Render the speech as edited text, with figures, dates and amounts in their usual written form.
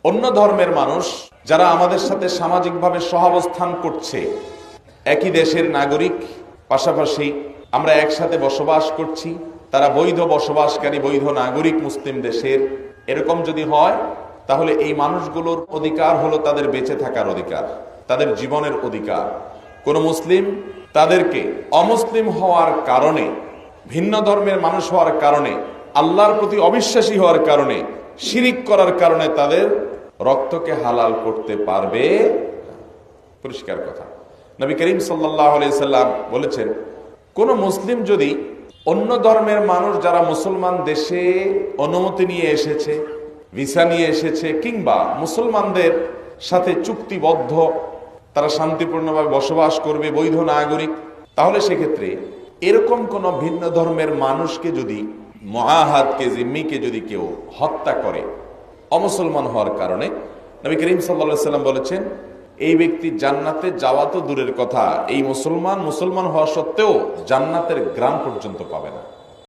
অন্য ধর্মের মানুষ যারা আমাদের সাথে সামাজিকভাবে সহাবস্থান করছে, একই দেশের নাগরিক, পাশাপাশি আমরা একসাথে বসবাস করছি, তারা বৈধ বসবাসকারী, বৈধ নাগরিক মুসলিম দেশের, এরকম যদি হয় তাহলে এই মানুষগুলোর অধিকার হলো তাদের বেঁচে থাকার অধিকার, তাদের জীবনের অধিকার। কোন মুসলিম তাদেরকে অমুসলিম হওয়ার কারণে, ভিন্ন ধর্মের মানুষ হওয়ার কারণে, আল্লাহর প্রতি অবিশ্বাসী হওয়ার কারণে, শিরিক করার কারণে তাদের রক্তকে হালাল করতে পারবে। পরিষ্কার কথা। নবী করিম সাল্লাল্লাহু আলাইহি সাল্লাম বলেছেন, কোন মুসলিম যদি অন্য ধর্মের মানুষ যারা মুসলমান দেশে অনুমতি নিয়ে এসেছে, ভিসা নিয়ে এসেছে, কিংবা মুসলমানদের সাথে চুক্তিবদ্ধ, তারা শান্তিপূর্ণভাবে বসবাস করবে, বৈধ নাগরিক, তাহলে সেক্ষেত্রে এরকম কোন ভিন্ন ধর্মের মানুষকে যদি, মুআহাদকে, জিম্মিকে যদি কেউ হত্যা করে অমুসলমান হওয়ার কারণে, নবী করিম সাল্লাল্লাহু আলাইহি সাল্লাম বলেছেন, এই ব্যক্তি জান্নাতে যাওয়া তো দূরের কথা, এই মুসলমান হওয়া সত্ত্বেও জান্নাতের গ্রাম পর্যন্ত পাবে না।